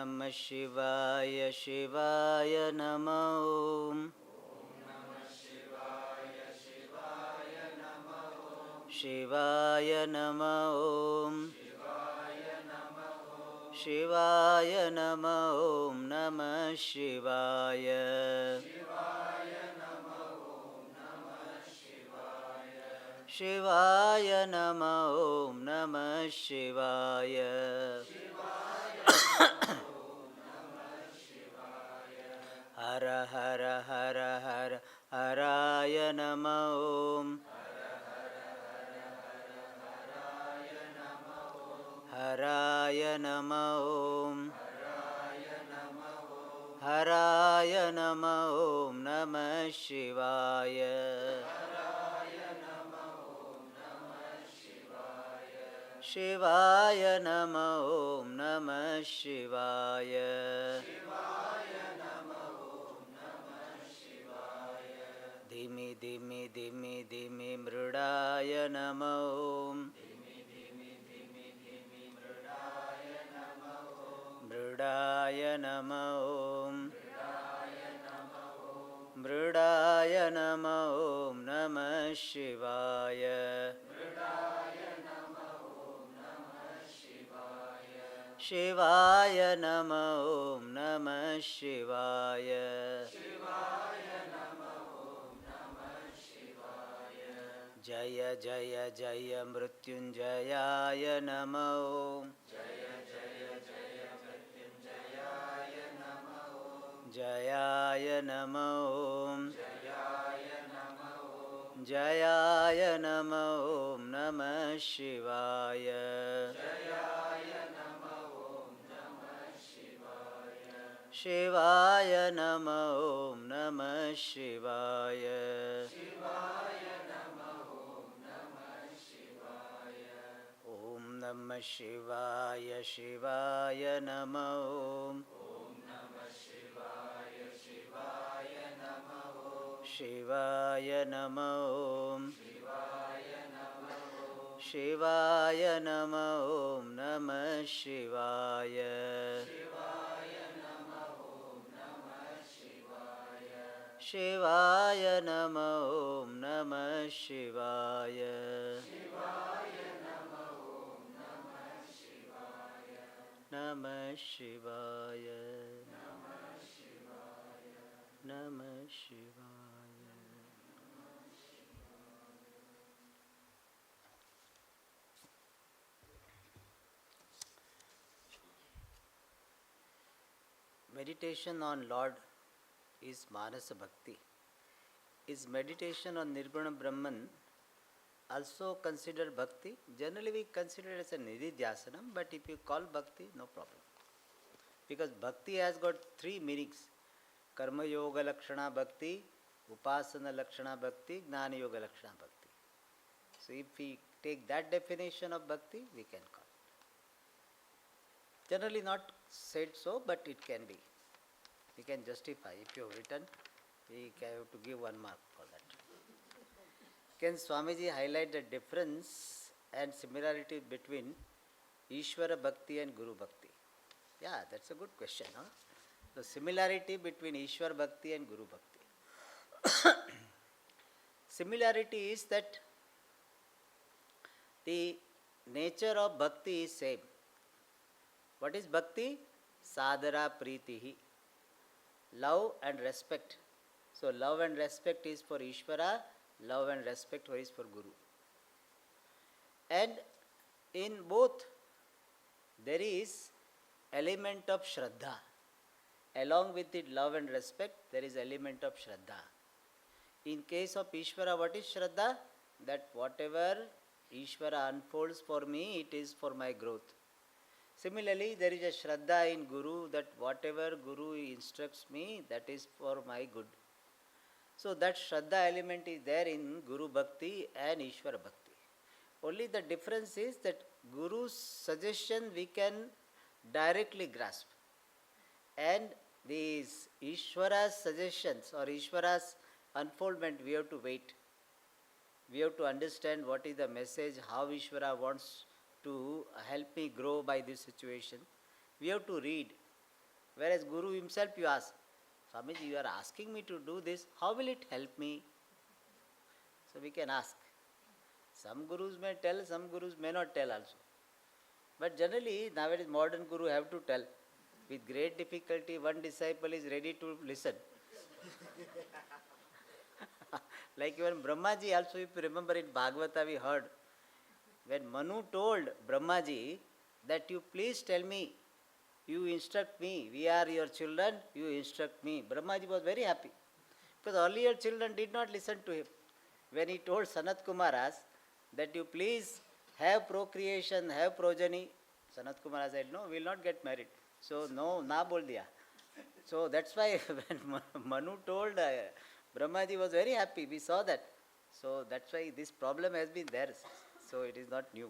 Namah Shivaya Shivaya Namah Om. Shivaya Namah Om. Shivaya Namah Om. Namah Shivaya. Shivaya Namah Om. Namah Shivaya. Hara Hara Hara Hara Haraya Namah Om. Haraya Namah Om. Haraya Namah Om. Namah Shivaya. Shivaya Namah Om. Namah Shivaya. Dhimi Dhimi Dhimi Dhimi Mridaya Namah Om. Mridaya Namah Om. Mridaya Namah Om. Namah Shivaya. Shivaya Namah Om. Namah Shivaya. Jaya Jaya Jaya Mrityunjayaya Namah Om. Jayaya Namah Om. Jayaya Namah Om. Namah Shivaya. Shivaya Namah Om. Namah Shivaya. Om Namah Shivaya. Shivaya Namah Om. Shivaya Namah Om. Shivaya Namah Om. Namah Shivaya. Shivaya Namah Om. Namah Shivaya. Namah Shivaya. Namah Shivaya. Meditation on Lord is Manasa Bhakti. Is meditation on Nirguna Brahman also considered Bhakti? Generally we consider it as a Nididhyasanam, but if you call Bhakti, no problem. Because Bhakti has got three meanings. Karma Yoga Lakshana Bhakti, Upasana Lakshana Bhakti, Gnana Yoga Lakshana Bhakti. So if we take that definition of Bhakti, we can call it. Generally not said so, but it can be. We can justify. If you have written, we have to give 1 mark for that. Can Swamiji highlight the difference and similarity between Ishvara Bhakti and Guru Bhakti? Yeah, that's a good question. Huh? The similarity between Ishvara Bhakti and Guru Bhakti. Similarity is that the nature of Bhakti is same. What is Bhakti? Sadhara Pritihi. Love and respect. So love and respect is for Ishvara, love and respect is for Guru. And in both there is element of Shraddha. Along with the love and respect, there is element of Shraddha. In case of Ishvara, what is Shraddha? That whatever Ishvara unfolds for me, it is for my growth. Similarly, there is a Shraddha in Guru, that whatever Guru instructs me, that is for my good. So that Shraddha element is there in Guru Bhakti and Ishvara Bhakti. Only the difference is that Guru's suggestion we can directly grasp. And these Ishvara's suggestions or Ishvara's unfoldment, we have to wait. We have to understand what is the message, how Ishvara wants to help me grow by this situation. We have to read. Whereas Guru himself, you ask, Swamiji, you are asking me to do this, how will it help me? So we can ask. Some Gurus may tell, some Gurus may not tell also. But generally, nowadays modern Guru have to tell. With great difficulty, one disciple is ready to listen. Like even Brahmaji also, if you remember in Bhagavata we heard, when Manu told Brahmaji that you please tell me, you instruct me, we are your children, you instruct me. Brahmaji was very happy. Because earlier children did not listen to him. When he told Sanat Kumaras that you please have procreation, have progeny, Sanat Kumara said, no, we will not get married. So, no, na bol diya. So, that's why when Manu told, Brahmaji was very happy, we saw that. So, that's why this problem has been there. So, it is not new.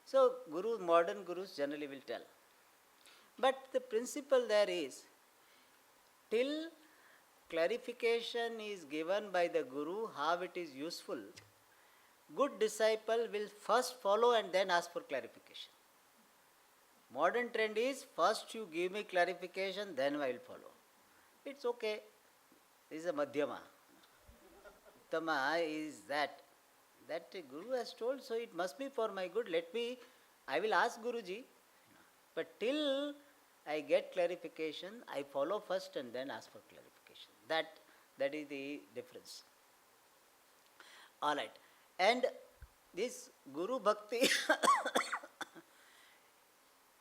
So, modern Gurus generally will tell. But the principle there is, till clarification is given by the Guru how it is useful, good disciple will first follow and then ask for clarification. Modern trend is, first you give me clarification, then I will follow. It's okay. This is a Madhyama. Uttama is that Guru has told, so it must be for my good. I will ask Guruji, but till I get clarification, I follow first and then ask for clarification. That is the difference. Alright. And this Guru Bhakti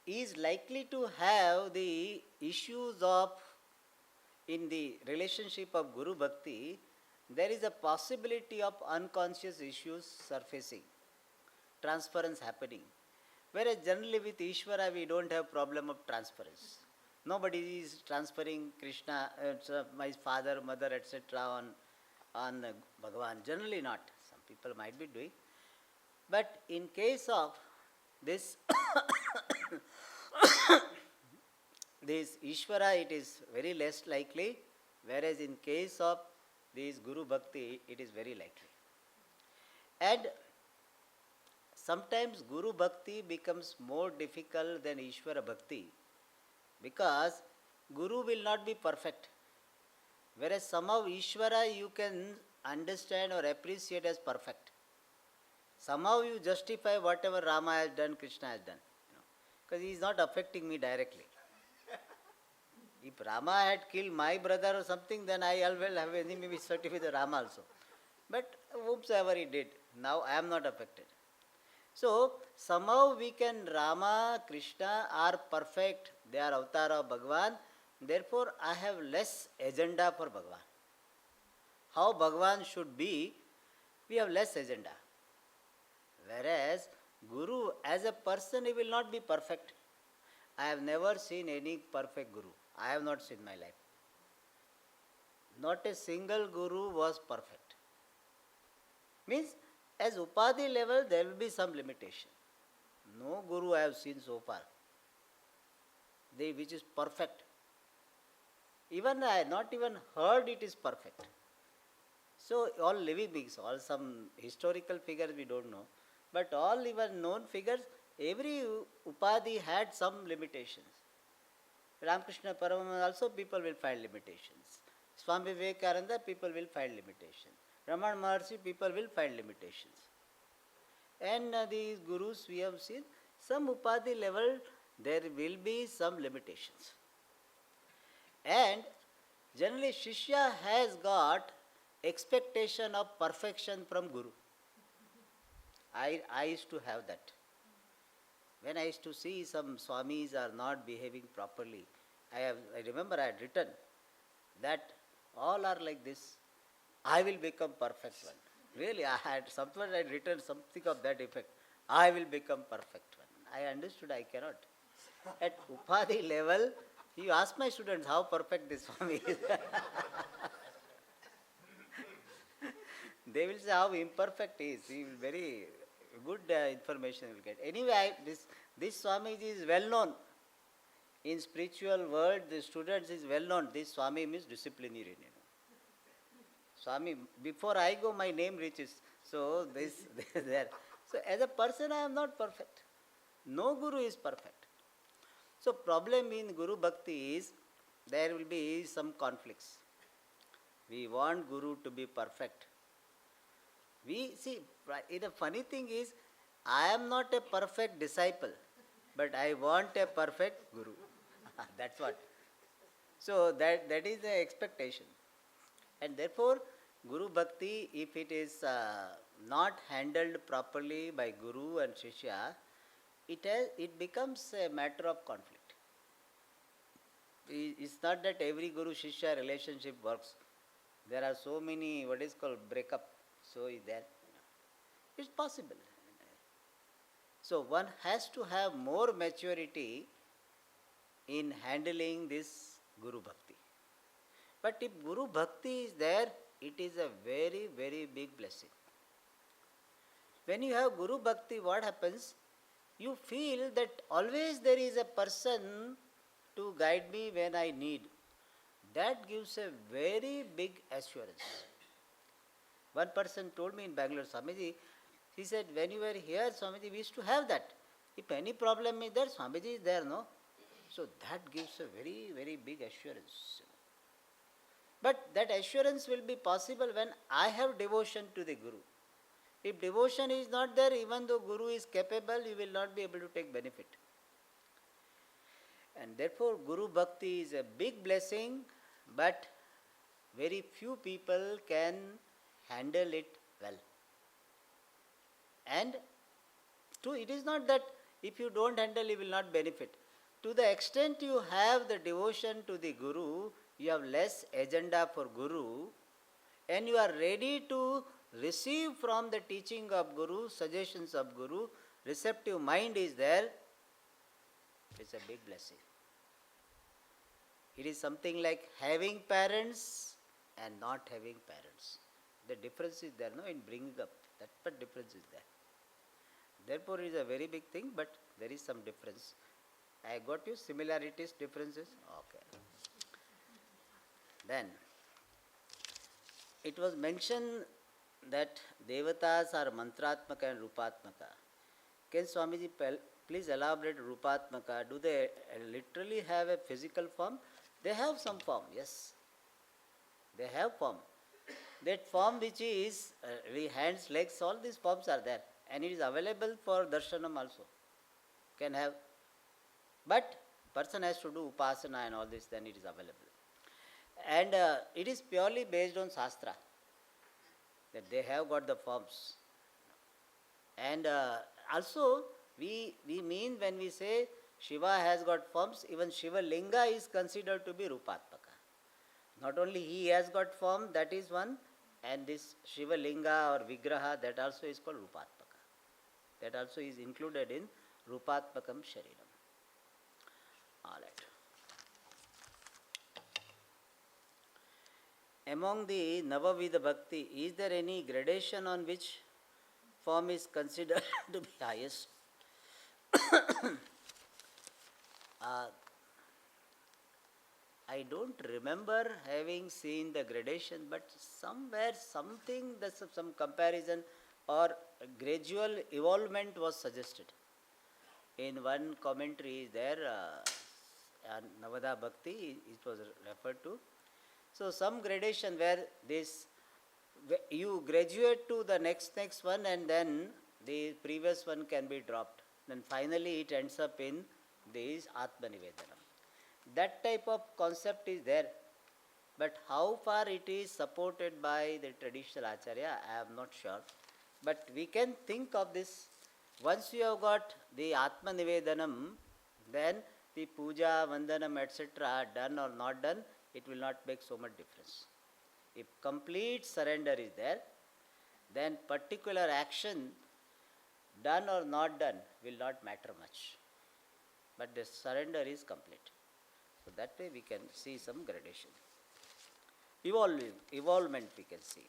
is likely to have the issues of, in the relationship of Guru Bhakti, there is a possibility of unconscious issues surfacing, transference happening. Whereas generally with Ishvara we don't have problem of transference. Nobody is transferring Krishna, my father, mother, etc. on Bhagavan. Generally not. Some people might be doing. But in case of this this Ishvara, it is very less likely, whereas in case of this Guru Bhakti, it is very likely. And sometimes Guru Bhakti becomes more difficult than Ishvara Bhakti, because Guru will not be perfect. Whereas somehow Ishvara you can understand or appreciate as perfect. Somehow you justify whatever Rama has done, Krishna has done. Because he is not affecting me directly. If Rama had killed my brother or something, then I will have enemy with certificate Rama also. But whomsoever he did, now I am not affected. So, somehow we can, Rama, Krishna are perfect, they are avatar of Bhagavan, therefore I have less agenda for Bhagavan. How Bhagavan should be, we have less agenda. Whereas Guru as a person, he will not be perfect. I have never seen any perfect Guru. I have not seen my life. Not a single Guru was perfect. Means as Upadhi level there will be some limitation. No Guru I have seen so far, which is perfect. Even I have not even heard it is perfect. So all living beings, all some historical figures we don't know, but all even known figures, every Upadhi had some limitations. Ramakrishna Paramahansa also people will find limitations. Swami Vivekananda people will find limitations. Ramana Maharshi people will find limitations. And these Gurus we have seen, some Upadhi level there will be some limitations. And generally Shishya has got expectation of perfection from Guru. I used to have that. When I used to see some Swamis are not behaving properly, I remember I had written that all are like this, I will become perfect one. Really, I had written something of that effect. I will become perfect one. I understood I cannot. At Upadhi level, you ask my students how perfect this Swami is. They will say how imperfect he is. He will very good information will get. Anyway, this Swamiji is well known. In spiritual world, the students is well known. This Swami means disciplinarian. Swami, before I go, my name reaches. So this there. So as a person, I am not perfect. No Guru is perfect. So problem in Guru Bhakti is there will be some conflicts. We want Guru to be perfect. We see, the funny thing is, I am not a perfect disciple, but I want a perfect Guru. That's what. So that is the expectation. And therefore, Guru Bhakti, if it is not handled properly by Guru and Shishya, it becomes a matter of conflict. It's not that every Guru Shishya relationship works. There are so many what is called breakup. So is there. It's possible. So one has to have more maturity in handling this Guru Bhakti. But if Guru Bhakti is there, it is a very, very big blessing. When you have Guru Bhakti, what happens? You feel that always there is a person to guide me when I need. That gives a very big assurance. One person told me in Bangalore, Swamiji, he said, when you were here, Swamiji, we used to have that. If any problem is there, Swamiji is there, no? So that gives a very, very big assurance. But that assurance will be possible when I have devotion to the Guru. If devotion is not there, even though Guru is capable, you will not be able to take benefit. And therefore, Guru Bhakti is a big blessing, but very few people can handle it well. And it is not that if you don't handle, you will not benefit. To the extent you have the devotion to the Guru, you have less agenda for Guru, and you are ready to receive from the teaching of Guru, suggestions of Guru, receptive mind is there, it's a big blessing. It is something like having parents and not having parents. The difference is there, no, in bringing up. That but difference is there. Therefore, it is a very big thing, but there is some difference. I got you similarities, differences? Okay. Then, it was mentioned that Devatas are Mantratmaka and Rupatmaka. Can Swamiji please elaborate Rupatmaka? Do they literally have a physical form? They have some form, yes. They have form. That form which is hands, legs, all these forms are there. And it is available for darshanam also. Can have. But person has to do upasana and all this, then it is available. And it is purely based on Shastra. That they have got the forms. And also, we mean when we say Shiva has got forms, even Shiva Linga is considered to be Rupatmaka. Not only he has got form, that is one, and this Shiva Linga or Vigraha, that also is called Rupatmaka. That also is included in Rupatmakam Shariram. Alright. Among the Navavidha Bhakti, is there any gradation on which form is considered to be highest? I don't remember having seen the gradation, but somewhere something, some comparison or gradual evolvement was suggested. In one commentary there, Navada Bhakti, it was referred to. So some gradation where this, you graduate to the next one and then the previous one can be dropped. Then finally it ends up in this Atmanivedanam. That type of concept is there, but how far it is supported by the traditional Acharya, I am not sure. But we can think of this, once you have got the Atmanivedanam, then the puja, vandanam, etc. done or not done, it will not make so much difference. If complete surrender is there, then particular action, done or not done, will not matter much. But the surrender is complete. So that way we can see some gradation. Evolvement we can see.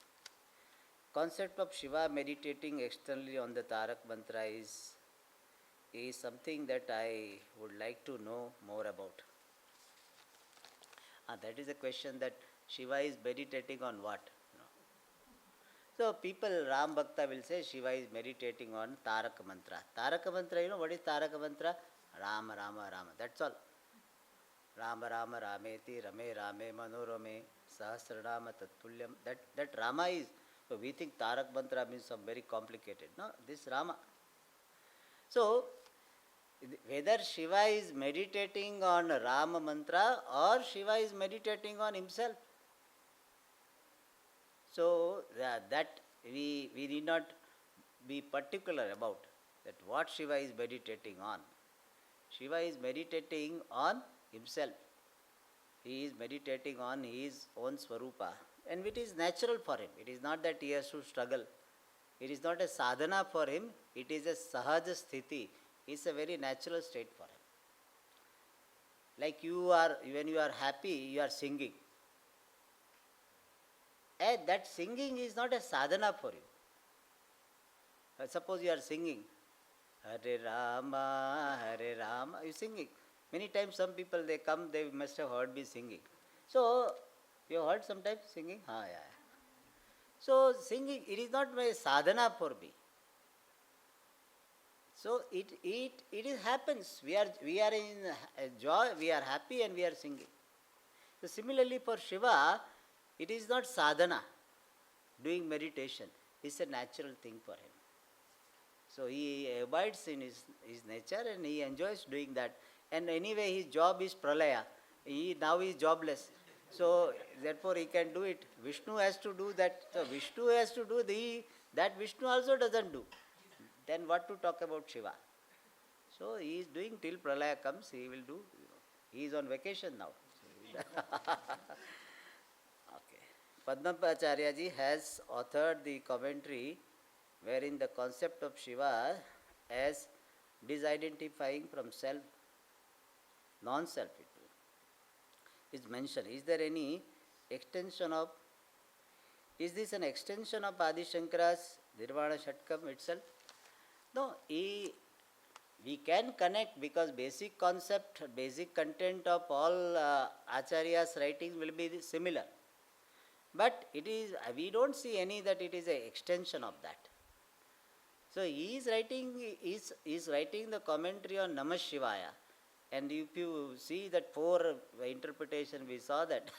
Concept of Shiva meditating externally on the Tarak mantra is something that I would like to know more about. That is a question, that Shiva is meditating on what? So people, Ram Bhakta will say Shiva is meditating on Taraka Mantra. Taraka Mantra, you know what is Taraka Mantra? Rama, Rama, Rama. That's all. Rama, Rama, Rameti, Rame, Rame, Manorame, Sahasranama, Tatpulyam. That Rama is, so we think Tarak Mantra means some very complicated. No, this Rama. So, whether Shiva is meditating on Rama Mantra or Shiva is meditating on himself. So, that we need not be particular about that what Shiva is meditating on. Shiva is meditating on himself. He is meditating on his own Swarupa. And it is natural for him. It is not that he has to struggle. It is not a sadhana for him. It is a sahaja sthiti. It's a very natural state for him. Like you are, when you are happy, you are singing. And that singing is not a sadhana for you. Suppose you are singing, Hare Rama, Hare Rama, you singing. Many times some people, they come, they must have heard me singing. So, you have heard sometimes singing? Yeah. So, singing, it is not my sadhana for me. So, it happens. We are in joy, we are happy and we are singing. So, similarly for Shiva, it is not sadhana, doing meditation. It's a natural thing for him. So, he abides in his nature and he enjoys doing that. And anyway, his job is pralaya. Now he is jobless. So, therefore, he can do it. Vishnu has to do that. So, Vishnu has to do that Vishnu also doesn't do. Then what to talk about Shiva? So, he is doing till pralaya comes, he will do. He is on vacation now. Okay. Padmapacharya ji has authored the commentary wherein the concept of Shiva as disidentifying from self, non-self is mentioned. Is there any extension of, is this an extension of Adi Shankara's Nirvana Shatkam itself? No, we can connect because basic concept, basic content of all Acharya's writings will be similar. But it is, we don't see any that it is an extension of that. So he is writing the commentary on Namah Shivaya. And if you see that 4 interpretation, we saw that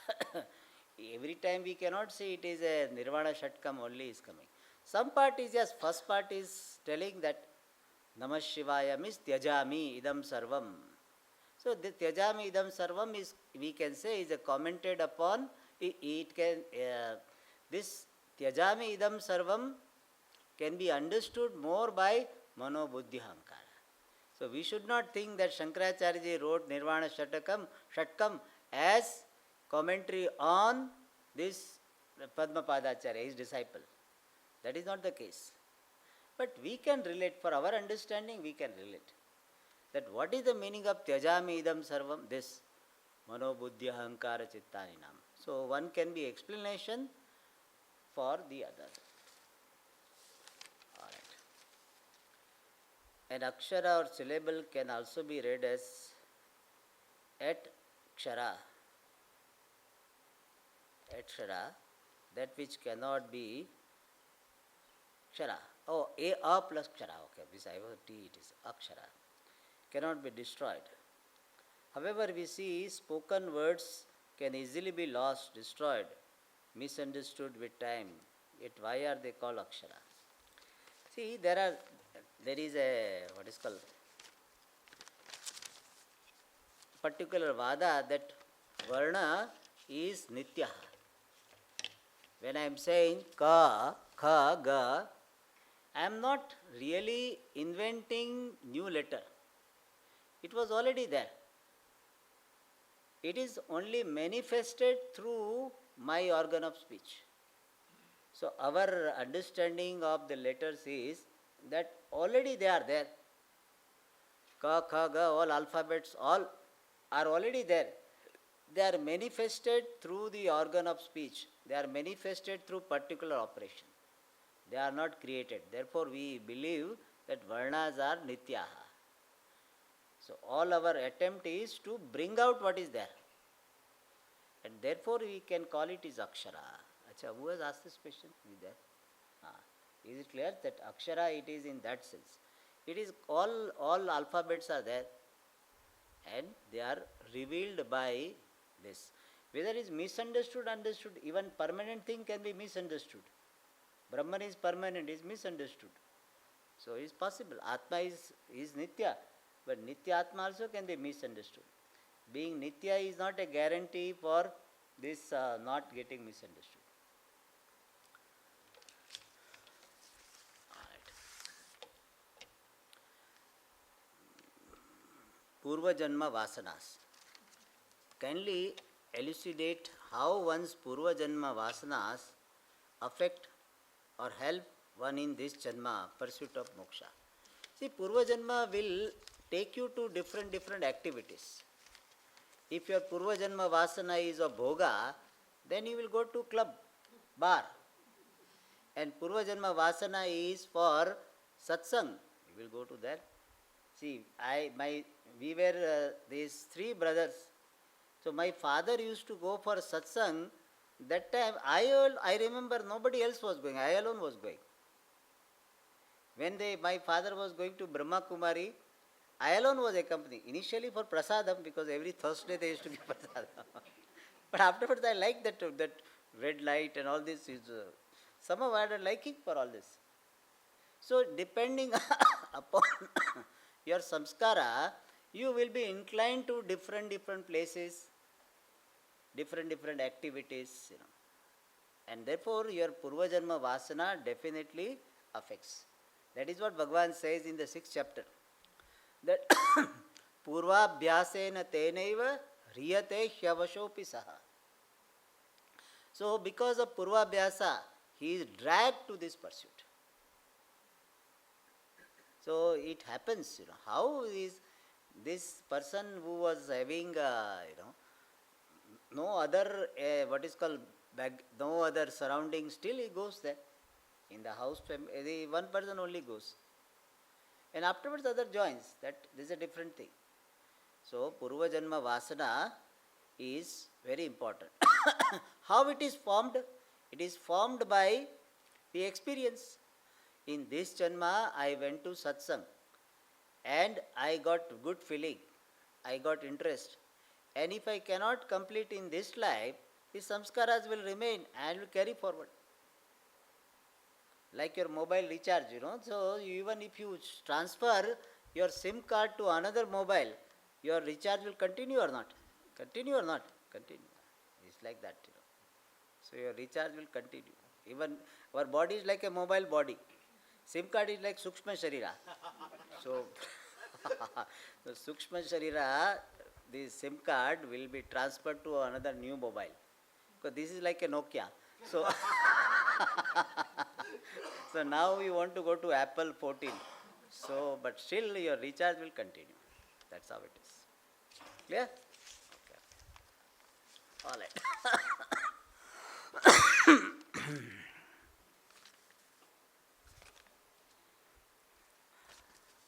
every time we cannot say it is a Nirvana Shatkam only is coming. Some part is just, first part is telling that Namah Shivaya means Tyajami Idam Sarvam. So the Tyajami Idam Sarvam is, we can say, is a commented upon, this Tyajami Idam Sarvam can be understood more by Mano Buddhi Hankara. So we should not think that Shankaracharya ji wrote Nirvana Shatkam as commentary on this Padmapadacharya, his disciple. That is not the case. But we can relate, for our understanding, we can relate. That what is the meaning of Tyajami Idam Sarvam? This Mano Buddhi Ahankara Chittani Nam. So one can be explanation for the other. An akshara or syllable can also be read as at kshara. At kshara, that which cannot be kshara. Oh, a plus kshara. Okay, beside T it is akshara. Cannot be destroyed. However, we see spoken words can easily be lost, destroyed, misunderstood with time. Yet why are they called akshara? See, there is a, what is called, particular vada that varna is nitya. When I am saying ka, kha, ga, I am not really inventing new letter. It was already there. It is only manifested through my organ of speech. So our understanding of the letters is that already they are there. Ka, kha, ga, all alphabets, all are already there. They are manifested through the organ of speech. They are manifested through particular operation. They are not created. Therefore, we believe that varnas are nityaha. So all our attempt is to bring out what is there. And therefore, we can call it as akshara. Achha, who has asked this question? Is there? Is it clear that Akshara, it is in that sense. It is all alphabets are there and they are revealed by this. Whether it is misunderstood, understood, even permanent thing can be misunderstood. Brahman is permanent, is misunderstood. So it is possible. Atma is Nitya, but Nitya Atma also can be misunderstood. Being Nitya is not a guarantee for this not getting misunderstood. Purva Janma Vasanas. Kindly elucidate how one's Purva Janma Vasanas affect or help one in this Janma pursuit of moksha. See, Purva Janma will take you to different activities. If your Purva Janma Vasana is of Bhoga, then you will go to club, bar. And Purva Janma Vasana is for Satsang, you will go to there. See, we were these three brothers. So my father used to go for Satsang. That time I remember nobody else was going, I alone was going. When my father was going to Brahma Kumari, I alone was accompanying. Initially for prasadam, because every Thursday there used to be prasadam. But afterwards I liked that red light and all this. Somehow I had a liking for all this. So depending upon your samskara, you will be inclined to different places, different activities, And therefore your Purva Janma Vasana definitely affects. That is what Bhagavan says in the 6th chapter. That Purvabhyasena tenaiva riyate hyavashopi saha. So because of Purvabhyasa, he is dragged to this pursuit. So it happens, how is this person who was having, no other, no other surrounding, still he goes there. In the house, one person only goes. And afterwards other joins. That this is a different thing. So Purva Janma Vasana is very important. How it is formed? It is formed by the experience. In this Janma, I went to Satsang and I got good feeling. I got interest. And if I cannot complete in this life, the samskaras will remain and will carry forward. Like your mobile recharge, So even if you transfer your SIM card to another mobile, your recharge will continue or not? Continue or not? Continue. It's like that, So your recharge will continue. Even our body is like a mobile body. SIM card is like Sukshma Sharira. So the Sukshma Sharira, the SIM card will be transferred to another new mobile. Because this is like a Nokia. So so now you want to go to Apple 14. So, but still your recharge will continue. That's how it is. Clear? Okay. All right.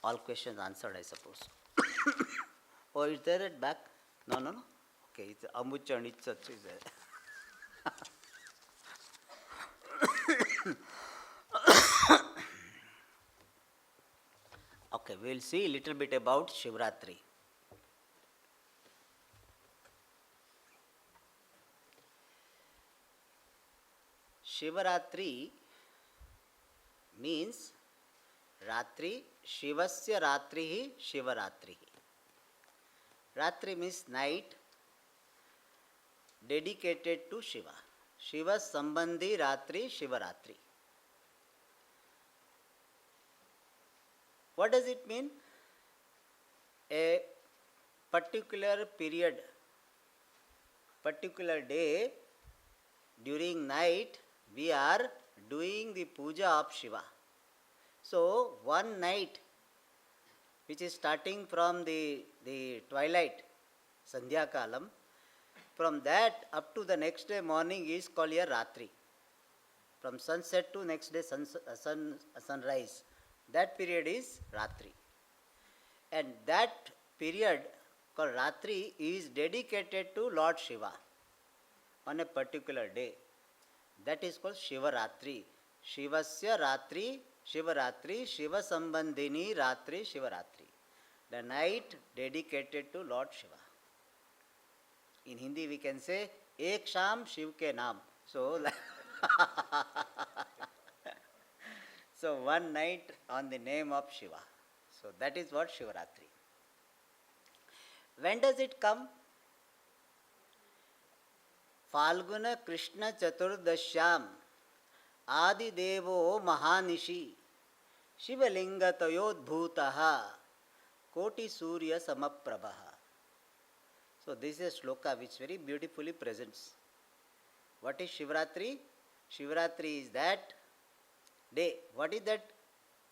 All questions answered, I suppose. Oh, is there at back? No. Okay, it's Amucha and it's is there. Okay, we will see a little bit about Shivratri. Shivaratri means Ratri, Shivasya Ratrihi, Shivaratrihi. Ratri means night dedicated to Shiva. Shiva Sambandhi Ratri, Shivaratri. What does it mean? A particular period, particular day, during night, we are doing the puja of Shiva. So, one night, which is starting from the twilight, Sandhya Kalam, from that up to the next day morning is called a Ratri. From sunset to next day sunrise. That period is Ratri. And that period called Ratri is dedicated to Lord Shiva on a particular day. That is called Shivaratri. Shivasya Ratri, Shivaratri, Shiva Sambandhini Ratri, Shivaratri. The night dedicated to Lord Shiva. In Hindi we can say, Ek Sham Shiv ke Naam. So, so one night on the name of Shiva. So that is what Shivaratri. When does it come? Falguna Krishna Chaturdashyam Adi Devo Mahanishi Shivalinga Tayodbhutaha Koti Surya Samaprabha. So this is a shloka which very beautifully presents. What is Shivaratri? Shivaratri is that day. What is that?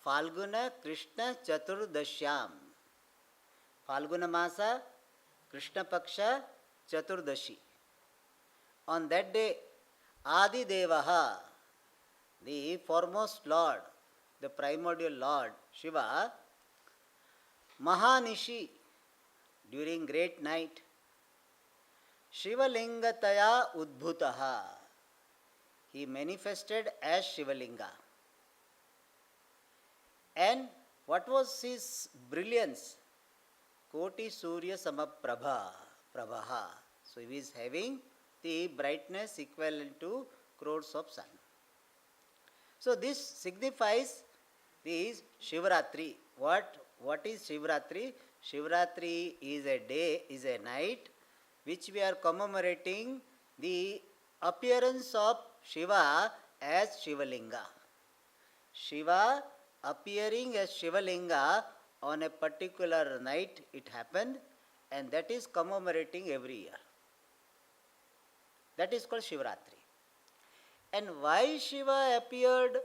Falguna Krishna Chaturdashyam. Falguna Masa, Krishna Paksha, Chaturdashi. On that day, Adi Devaha, the foremost Lord, the primordial Lord, Shiva, Mahanishi, during great night, Shivalingataya Udbhutaha, he manifested as Shivalinga. And what was his brilliance? Koti Surya Samaprabha, Prabha. So he is having the brightness equivalent to crores of sun. So this signifies this Shivaratri. What is Shivaratri? Shivaratri is a day, is a night which we are commemorating the appearance of Shiva as Shivalinga. Shiva appearing as Shivalinga on a particular night it happened, and that is commemorating every year. That is called Shivaratri. And why Shiva appeared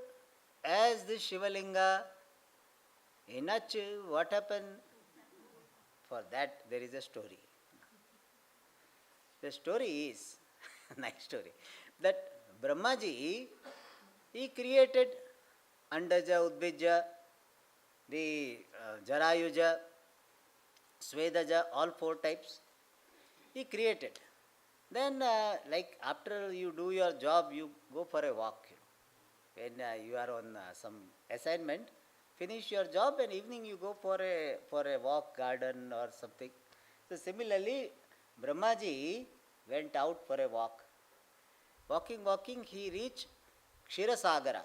as the Shivalinga? What happened? For that there is a story. The story is, nice story, that Brahmaji, he created Andaja, Udbija, the Jarayuja, Svedaja, all four types. He created. Then, like after you do your job, you go for a walk. When you are on some assignment, finish your job and evening you go for a walk, garden or something. So similarly, Brahmaji went out for a walk. Walking, he reached Ksirasagara,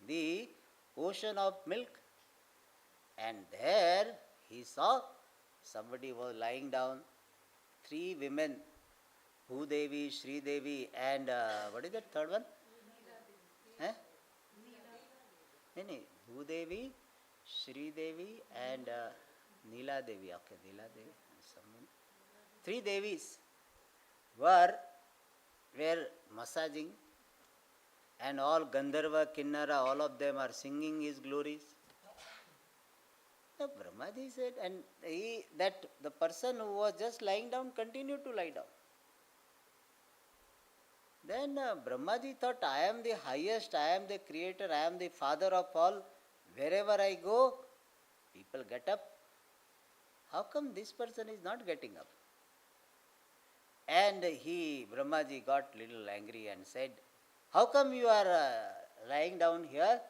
the ocean of milk. And there he saw somebody was lying down. 3 women, Bhudevi, Sri Devi, and what is that third one? Bhudevi, Sri Devi, and Neela Devi. Okay, Neela Devi. 3 Devis were massaging, and all Gandharva, Kinnara, all of them are singing his glories. The Brahmaji said, and the person who was just lying down continued to lie down. Then Brahmaji thought, I am the highest, I am the creator, I am the father of all. Wherever I go, people get up. How come this person is not getting up? And Brahmaji got little angry and said, how come you are lying down here?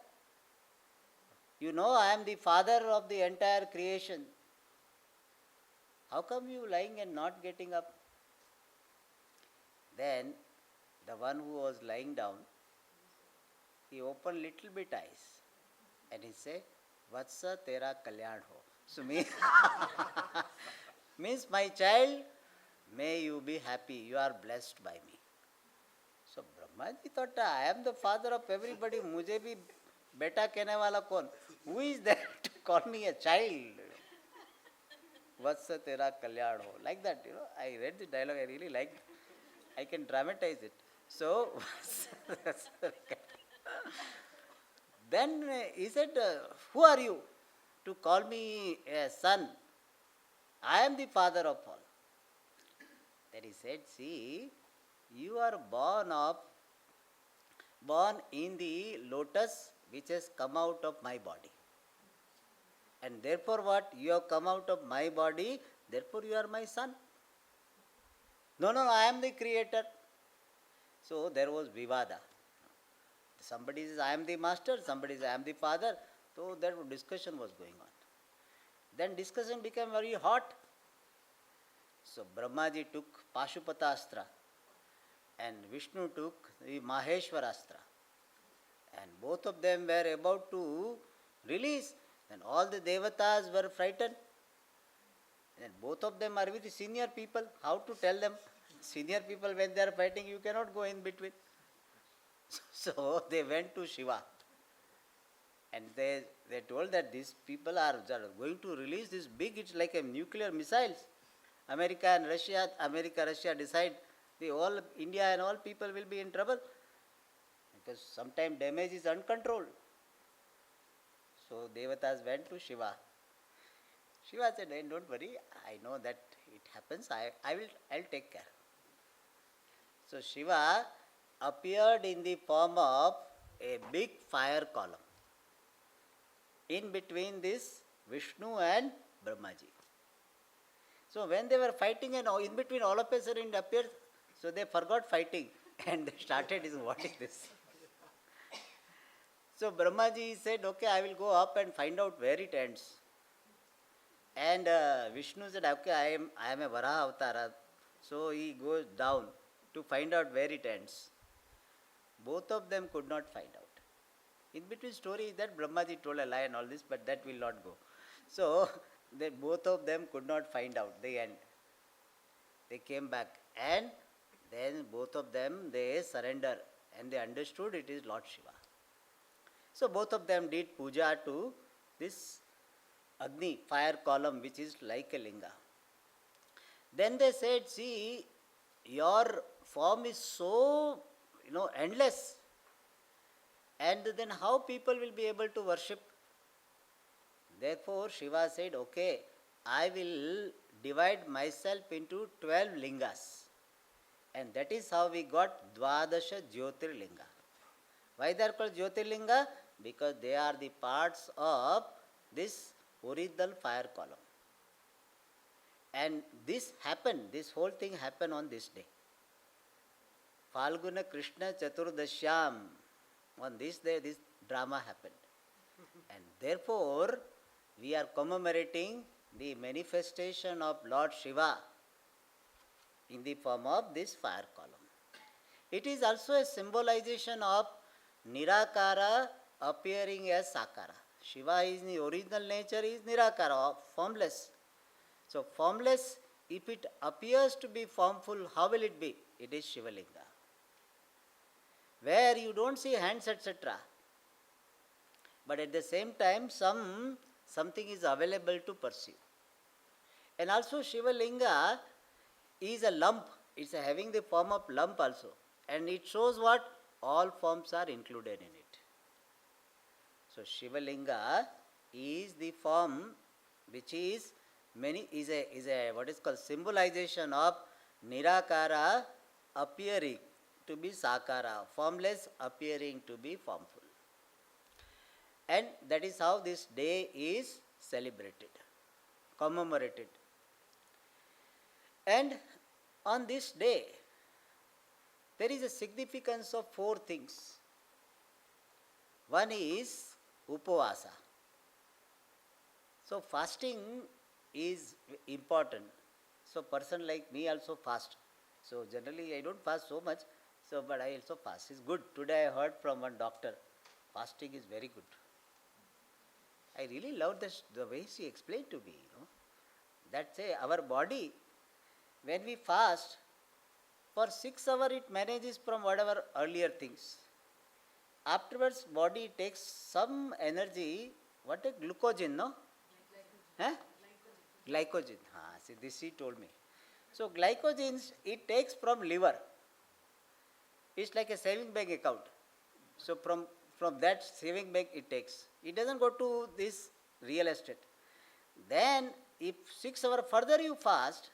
You know I am the father of the entire creation. How come you lying and not getting up? Then the one who was lying down, he opened little bit eyes and he said, Vatsa tera kalyan ho. So means my child, may you be happy, you are blessed by me. So Brahmaji thought, I am the father of everybody, mujhe bhi beta kehne wala kaun? Who is there to call me a child? Vatsa tera kalyan ho. Like that, I read the dialogue, I really liked it. I can dramatize it. So, then he said, who are you to call me a son? I am the father of all. Then he said, see, you are born in the lotus which has come out of my body. And therefore what? You have come out of my body, therefore you are my son. No, I am the creator. So there was Vivada. Somebody says, I am the master, somebody says, I am the father. So that discussion was going on. Then discussion became very hot. So Brahmaji took Pashupatastra and Vishnu took the Maheshwarastra. And both of them were about to release. Then all the devatas were frightened. And both of them are with the senior people. How to tell them? Senior people, when they are fighting, you cannot go in between. So they went to Shiva. And they told that these people are going to release this big, it's like a nuclear missiles. America, Russia decide the all India and all people will be in trouble. Because sometimes damage is uncontrolled. So Devatas went to Shiva. Shiva said, hey, don't worry, I know that it happens, I'll take care. So Shiva appeared in the form of a big fire column in between this Vishnu and Brahmaji. So when they were fighting and in between all of a sudden it appeared, so they forgot fighting and they started, what is this? So Brahmaji said, okay, I will go up and find out where it ends. And Vishnu said, okay, I am a Varaha Avatara. So he goes down to find out where it ends. Both of them could not find out. In between story is that Brahmaji told a lie and all this, but that will not go. So both of them could not find out the end. They came back and then both of them, they surrender and they understood it is Lord Shiva. So both of them did puja to this Agni, fire column, which is like a linga. Then they said, see, your form is so, endless. And then how people will be able to worship? Therefore, Shiva said, okay, I will divide myself into 12 lingas. And that is how we got Dvadasha Jyotirlinga. Why they are called Jyotirlinga? Because they are the parts of this original fire column. And this whole thing happened on this day. Falguna Krishna Chaturdashyam. On this day, this drama happened. And therefore, we are commemorating the manifestation of Lord Shiva in the form of this fire column. It is also a symbolization of Nirakara appearing as Sakara. Shiva is in the original nature is Nirakara, formless. So formless, if it appears to be formful, how will it be? It is Shivalinga. Where you don't see hands, etc. But at the same time, something is available to perceive. And also Shivalinga is a lump. It's having the form of lump also. And it shows what? All forms are included in it. So Shivalinga is the form which is a what is called symbolization of Nirakara appearing to be Sakara, formless appearing to be formful. And that is how this day is celebrated, commemorated. And on this day, there is a significance of 4 things. One is Upavasa. So fasting is important. So person like me also fast. So generally I don't fast so much, but I also fast. It's good. Today I heard from one doctor, fasting is very good. I really love the way she explained to me, That say our body, when we fast, for 6 hours it manages from whatever earlier things. Afterwards, body takes some energy, what a glucogen, no? Glycogen. See, this she told me. So glycogen, it takes from liver. It's like a saving bank account. So from that saving bank it takes. It doesn't go to this real estate. Then if 6 hours further you fast,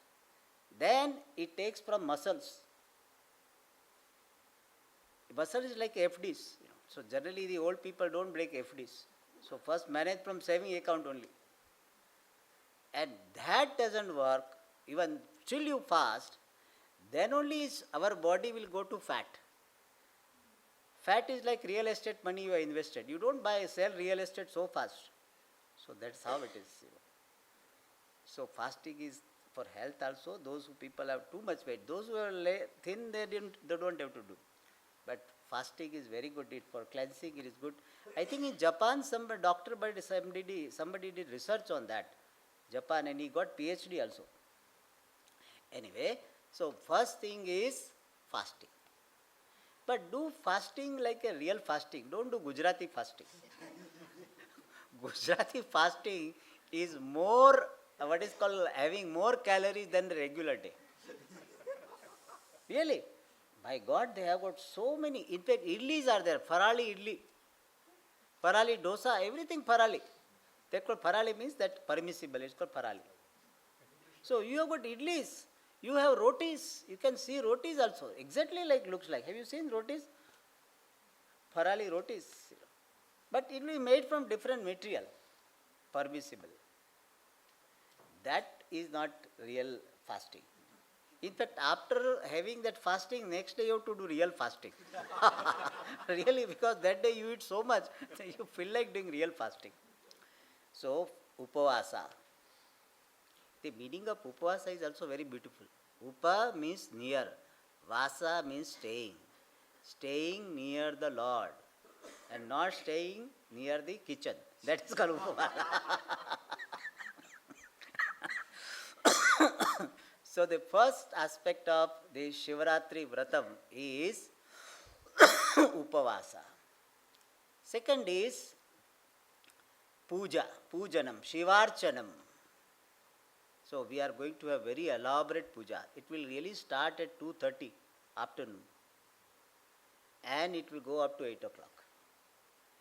then it takes from muscles. Muscle is like FDs. So generally the old people don't break FDs. So first manage from saving account only. And that doesn't work. Even till you fast, then only our body will go to fat. Fat is like real estate money you have invested. You don't sell real estate so fast. So that's how it is. So fasting is for health also. Those who people have too much weight, those who are thin, they don't have to do. But fasting is very good. For cleansing, it is good. I think in Japan, somebody did research on that. Japan, and he got PhD also. Anyway, so first thing is fasting. But do fasting like a real fasting. Don't do Gujarati fasting. Gujarati fasting is more, what is called, having more calories than the regular day. Really. By God, they have got so many. In fact, idlis are there. Farali idli. Farali dosa, everything farali. They call farali means that permissible. It's called farali. So you have got idlis. You have rotis. You can see rotis also. Exactly like looks like. Have you seen rotis? Farali rotis. But it will be made from different material. Permissible. That is not real fasting. In fact, after having that fasting, next day you have to do real fasting. Really, because that day you eat so much, you feel like doing real fasting. So, upavasa. The meaning of upavasa is also very beautiful. Upa means near. Vasa means staying. Staying near the Lord. And not staying near the kitchen. That is called upavasa. So the first aspect of the Shivaratri Vratam is Upavasa. Second is Puja, Pujanam, Shivarchanam. So we are going to have very elaborate puja. It will really start at 2:30 afternoon. And it will go up to 8 o'clock.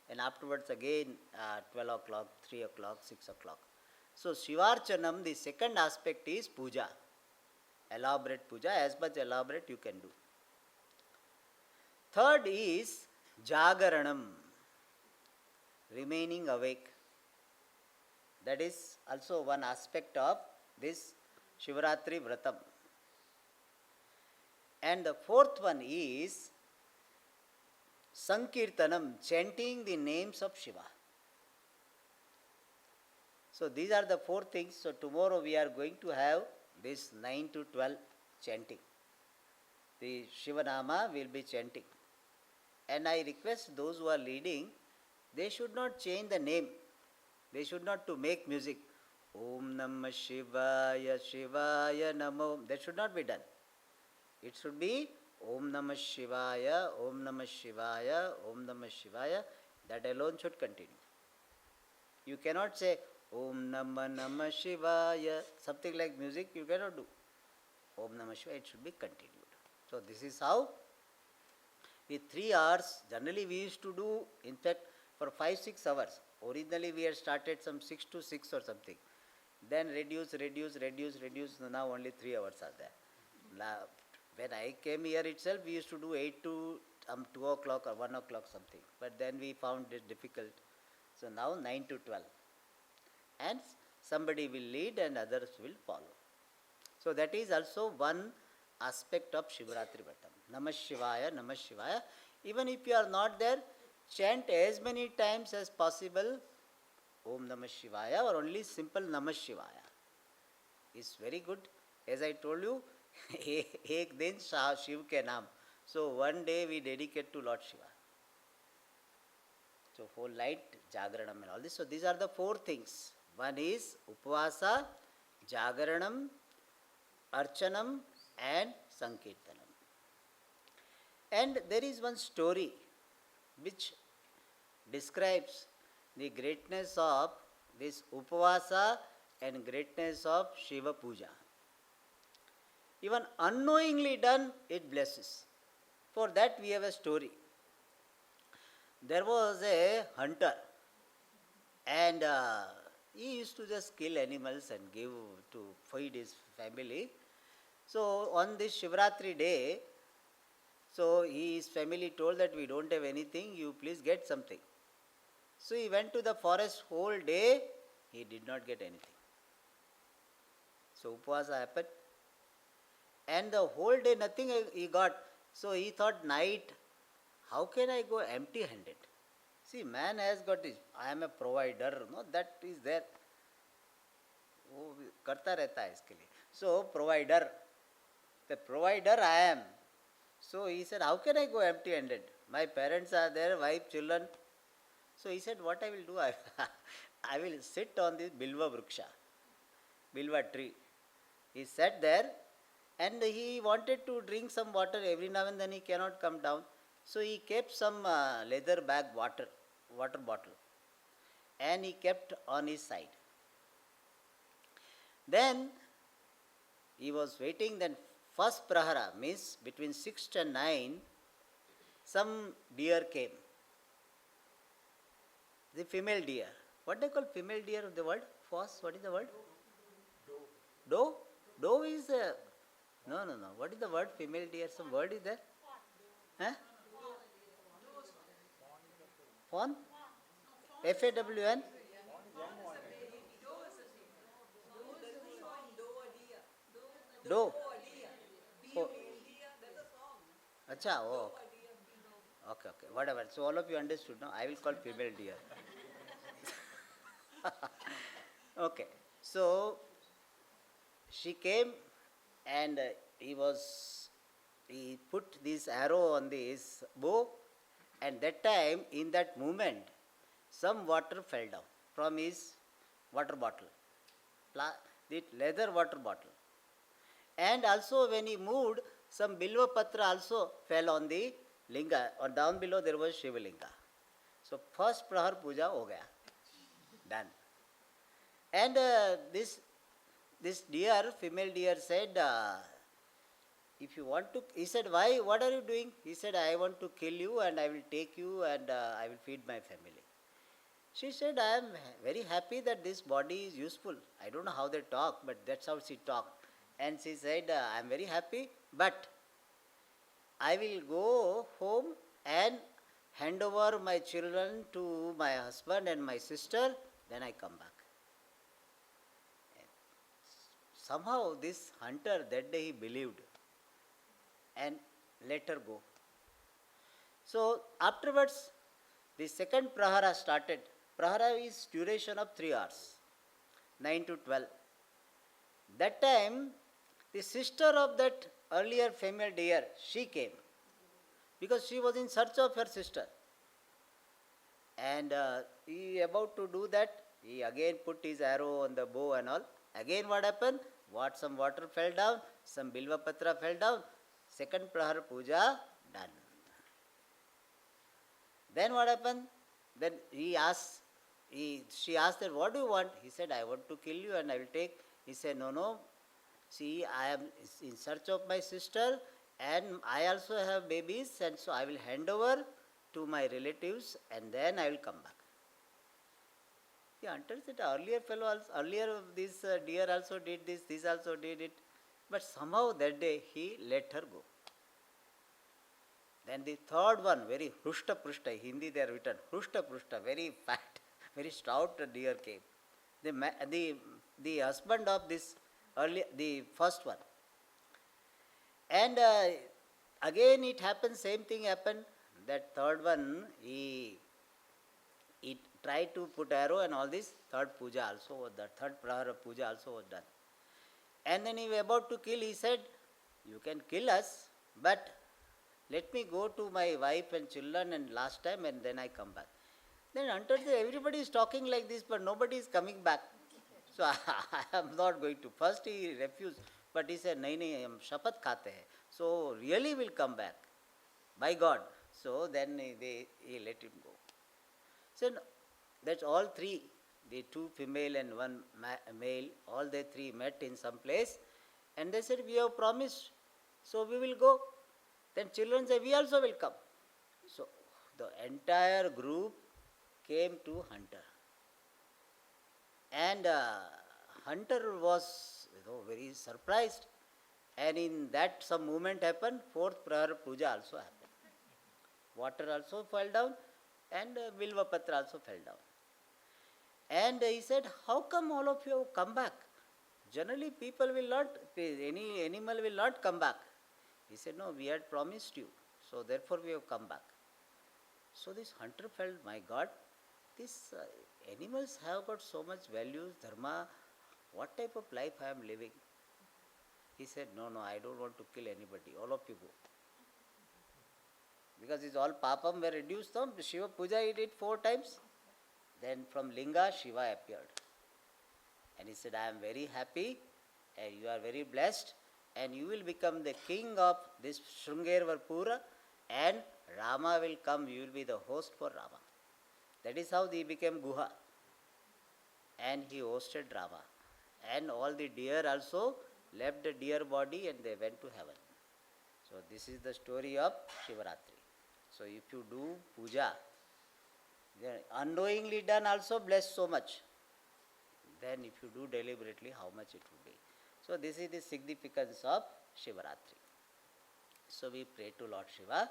And afterwards again 12 o'clock, 3 o'clock, 6 o'clock. So Shivarchanam, the second aspect is puja. Elaborate puja, as much elaborate you can do. Third is Jagaranam, remaining awake. That is also one aspect of this Shivaratri Vratam. And the fourth one is Sankirtanam, chanting the names of Shiva. So these are the four things. So tomorrow we are going to have this 9 to 12 chanting. The Shivanama will be chanting. And I request those who are leading, they should not change the name. They should not to make music. Om Namah Shivaya, Shivaya Namo. That should not be done. It should be Om Namah Shivaya, Om Namah Shivaya, Om Namah Shivaya. That alone should continue. You cannot say Om Namah Namah Shivaya, something like music you cannot do. Om Namah Shivaya, it should be continued. So this is how with 3 hours, generally we used to do, in fact, for 5-6 hours. Originally we had started some 6 to 6 or something. Then reduce, now only 3 hours are there. Now, when I came here itself, we used to do 8 to 2 o'clock or 1 o'clock something. But then we found it difficult. So now 9 to 12. And somebody will lead and others will follow. So that is also one aspect of Shivaratri Vratam. Namah Shivaya, Namah Shivaya. Even if you are not there, chant as many times as possible Om Namah Shivaya or only simple Namah Shivaya. It's very good. As I told you, Ek din Shiv ke naam. So one day we dedicate to Lord Shiva. So whole night, Jagaranam and all this. So these are the 4 things. One is Upavasa, Jagaranam, Archanam and Sankirtanam. And there is one story which describes the greatness of this Upavasa and greatness of Shiva Puja. Even unknowingly done, it blesses. For that we have a story. There was a hunter and he used to just kill animals and give to feed his family. So on this Shivratri day, so his family told that we don't have anything, you please get something. So he went to the forest whole day, he did not get anything. So Upavasa happened. And the whole day nothing he got. So he thought night, how can I go empty-handed? See, man has got this, I am a provider, no, that is there. वो करता रहता है इसके लिए. So, provider, the provider I am. So he said, how can I go empty-handed? My parents are there, wife, children. So he said, what I will do? I will sit on this Bilva Vriksha, Bilva tree. He sat there and he wanted to drink some water. Every now and then he cannot come down. So he kept some leather bag water bottle, and he kept on his side. Then he was waiting. Then first prahara, means between 6 and 9, some deer came. The female deer. What they call female deer of the word? Foss, what is the word? Doe? Doe is a... No. What is the word female deer? Some word is there? Huh? Fawn? F-A-W-N? Doe. Oh. Acha, oh, okay, whatever. So all of you understood, no? I will call female deer. Okay, so she came and he put this arrow on this bow, and that time, in that moment, some water fell down from his water bottle, the leather water bottle. And also when he moved, some Bilva Patra also fell on the linga, or down below there was Shiva Linga. So first Prahar Puja ho gaya. Done. And this deer, female deer said, if you want to, he said, why, what are you doing? He said, I want to kill you and I will take you and I will feed my family. She said, I am very happy that this body is useful. I don't know how they talk, but that's how she talked. And she said, I am very happy, but I will go home and hand over my children to my husband and my sister, then I come back. And somehow this hunter, that day he believed and let her go. So afterwards, the second prahara started. Prahara is duration of 3 hours, 9 to 12. That time, the sister of that earlier female deer, she came because she was in search of her sister. And he about to do that, he again put his arrow on the bow and all. Again what happened? Some water fell down, some Bilva Patra fell down. Second Prahar Puja done. Then what happened? Then she asked that, what do you want? He said, I want to kill you and I will take. He said, no. See, I am in search of my sister and I also have babies, and so I will hand over to my relatives and then I will come back. The hunter said, earlier this deer also did this also did it. But somehow that day he let her go. Then the third one, very Hrushta Prushta, Hindi they are written, Hrushta Prushta, very fat, very stout deer came. The husband of this the first one. And again it happened, same thing happened. That third one, he tried to put arrow and all this. Third puja also was done. Third prahara puja also was done. And then he was about to kill. He said, you can kill us, but let me go to my wife and children and last time and then I come back. Then hunter said, everybody is talking like this, but nobody is coming back. So I am not going to. First he refused, but he said, nahi, hum shapat khate hai. So really will come back, by God. So then he let him go. So that's all three, the two female and one male, all the three met in some place and they said, we have promised, so we will go. Then children said, we also will come. So the entire group came to hunter. And hunter was very surprised, and in that some movement happened. Fourth Prahar Puja also happened. Water also fell down and Bilva Patra also fell down. And he said, how come all of you have come back? Generally people will not, any animal will not come back. He said, no, we had promised you, so therefore we have come back. So this hunter felt, my God, these animals have got so much values, dharma, what type of life I am living? He said, no, no, I don't want to kill anybody, all of you go. Because it's all papam were reduced down, Shiva Puja he did 4 times. Then from Linga, Shiva appeared. And he said, I am very happy, and you are very blessed, and you will become the king of this Shrungervarpura, and Rama will come, you will be the host for Rama. That is how he became Guha. And he hosted Rama. And all the deer also left the deer body and they went to heaven. So this is the story of Shivaratri. So if you do puja, unknowingly done also blessed so much. Then if you do deliberately, how much it would be. So this is the significance of Shivaratri. So we pray to Lord Shiva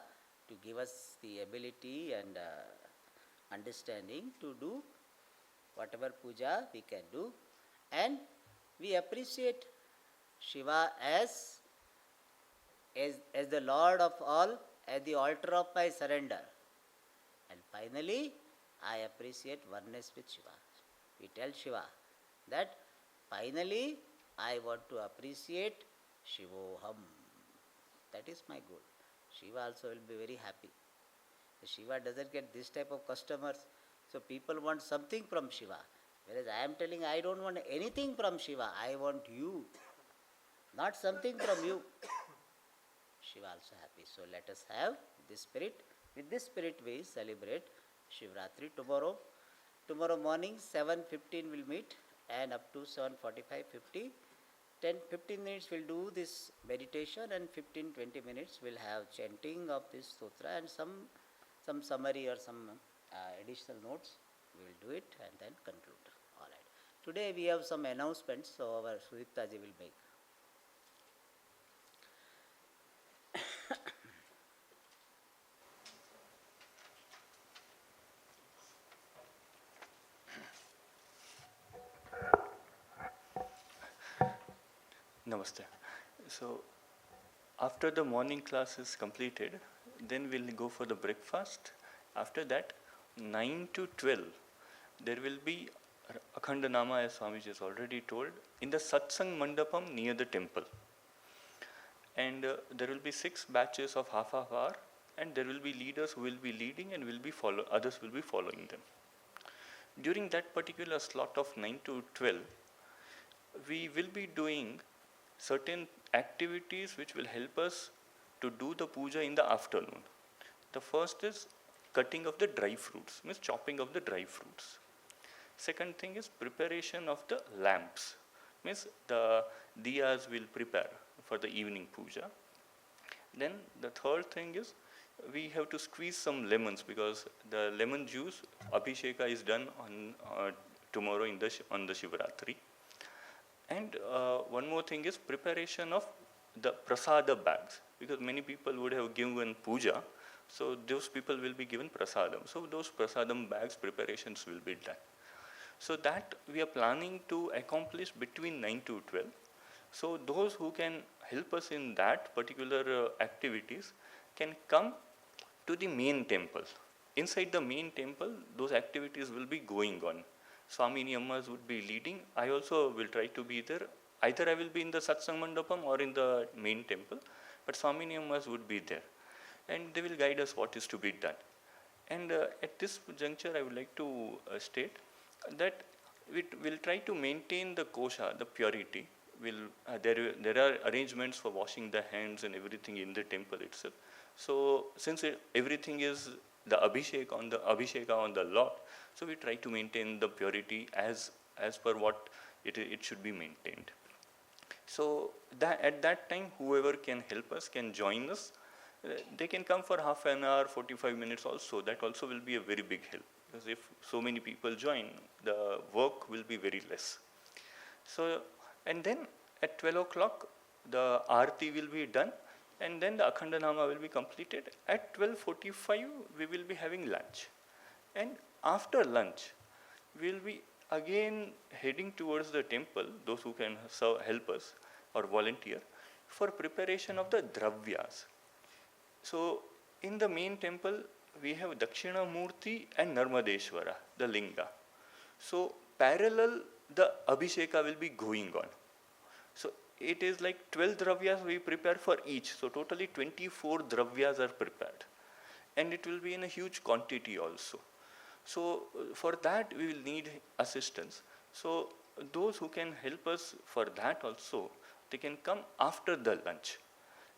to give us the ability and understanding to do whatever puja we can do, and we appreciate Shiva as the Lord of all, at the altar of my surrender. And finally, I appreciate oneness with Shiva. We tell Shiva that finally I want to appreciate Shivoham. That is my goal. Shiva also will be very happy. Shiva doesn't get this type of customers. So people want something from Shiva. Whereas I am telling, I don't want anything from Shiva. I want you. Not something from you. Shiva also happy. So let us have this spirit. With this spirit we celebrate Shivratri tomorrow. Tomorrow morning 7:15 we'll meet, and up to 7:45, 50. 10-15 minutes we'll do this meditation, and 15-20 minutes we'll have chanting of this sutra and some summary or some additional notes. We will do it and then conclude. All right. Today we have some announcements, so our Sudipta ji will make. Namaste. So, after the morning class is completed, then we'll go for the breakfast. After that, 9 to 12, there will be Akhandanama, as Swamiji has already told, in the Satsang Mandapam near the temple. And there will be 6 batches of half hour, and there will be leaders who will be leading and others will be following them. During that particular slot of 9 to 12, we will be doing certain activities which will help us to do the puja in the afternoon. The first is cutting of the dry fruits, means chopping of the dry fruits. Second thing is preparation of the lamps, means the diyas will prepare for the evening puja. Then the third thing is we have to squeeze some lemons, because the lemon juice abhisheka is done on tomorrow on the Shivaratri. And one more thing is preparation of the prasada bags, because many people would have given puja, so those people will be given prasadam. So those prasadam bags preparations will be done. So that we are planning to accomplish between 9 to 12. So those who can help us in that particular activities can come to the main temple. Inside the main temple, those activities will be going on. Swamini Ammas would be leading. I also will try to be there. Either I will be in the Satsang Mandapam or in the main temple, but Swamini Ammas would be there. And they will guide us what is to be done. And at this juncture, I would like to state that we will try to maintain the kosha, the purity. There are arrangements for washing the hands and everything in the temple itself. So since everything is the abhisheka on the Lord, so we try to maintain the purity as per what it should be maintained. So at that time, whoever can help us can join us. They can come for half an hour, 45 minutes also. That also will be a very big help, because if so many people join, the work will be very less. So, and then at 12 o'clock, the Aarti will be done, and then the Akhandanama will be completed. At 12:45, we will be having lunch. And after lunch, we will be again heading towards the temple, those who can help us or volunteer, for preparation of the dravyas. So in the main temple, we have Dakshina Murti and Narmadeshwara, the Linga. So parallel, the Abhisheka will be going on. So it is like 12 dravyas we prepare for each. So totally 24 dravyas are prepared. And it will be in a huge quantity also. So for that we will need assistance. So those who can help us for that also, they can come after the lunch.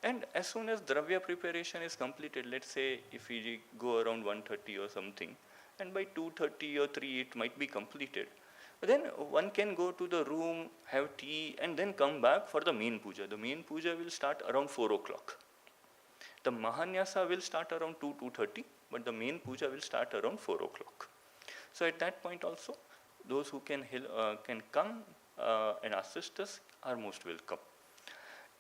And as soon as dravya preparation is completed, let's say if we go around 1:30 or something, and by 2:30 or 3 it might be completed, then one can go to the room, have tea, and then come back for the main puja. The main puja will start around 4 o'clock. The Mahanyasa will start around 2:30, but the main puja will start around 4 o'clock. So at that point also, those who can come and assist us are most welcome.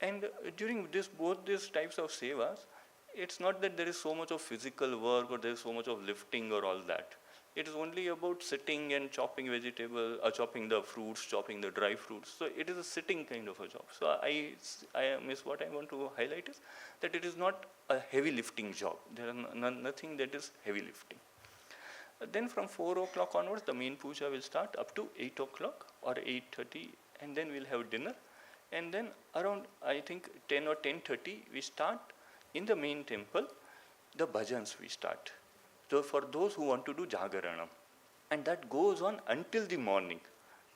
And during both these types of sevas, it's not that there is so much of physical work or there is so much of lifting or all that. It is only about sitting and chopping vegetable, chopping the fruits, chopping the dry fruits. So it is a sitting kind of a job. So what I want to highlight is that it is not a heavy lifting job. There is nothing that is heavy lifting. Then from 4 o'clock onwards, the main puja will start up to 8 o'clock or 8:30, and then we'll have dinner. And then around, I think, 10 or 10:30, we start in the main temple, the bhajans we start. So for those who want to do Jagaranam. And that goes on until the morning.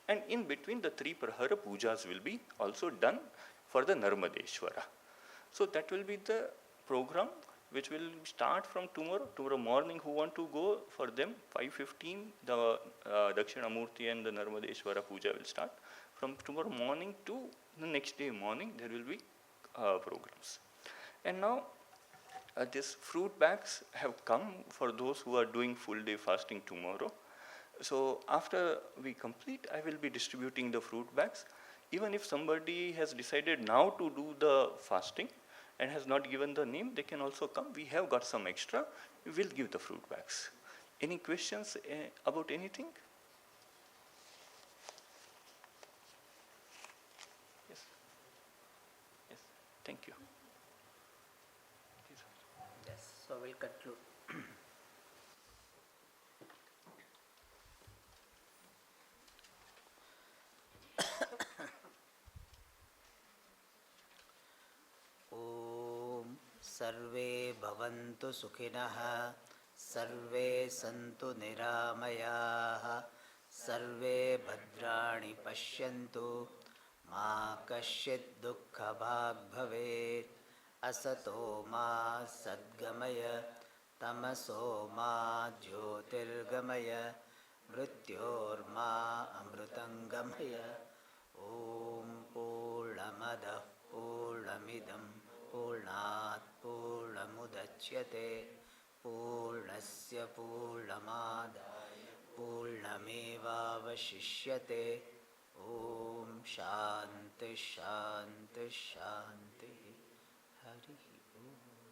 And in between, the 3 Prahara pujas will be also done for the Narmadeshwara. So that will be the program which will start from tomorrow. Tomorrow morning, who want to go, for them, 5:15, the Dakshina Murti and the Narmadeshwara puja will start. From tomorrow morning to the next day morning, there will be programs. And now, these fruit bags have come for those who are doing full day fasting tomorrow. So after we complete, I will be distributing the fruit bags. Even if somebody has decided now to do the fasting and has not given the name, they can also come. We have got some extra. We will give the fruit bags. Any questions about anything? Yes. Yes. Thank you. Yes, so we'll conclude. Om Sarve Bhavantu Sukhinah, Sarve Santu Niramayah, Sarve Bhadrani Pashyantu, Ma Kasyit Dukkha Bhag Bhavet, Asato Ma Sadgamaya, Tamaso Ma Jyotirgamaya, Mrityor Ma Amrutangamaya. Om Purnamadah Purnamidam Purnat Purnamudachyate Purnasya Purnamadaya Purnamevavashishyate. Om Shanti Shanti Shanti. Hari Om.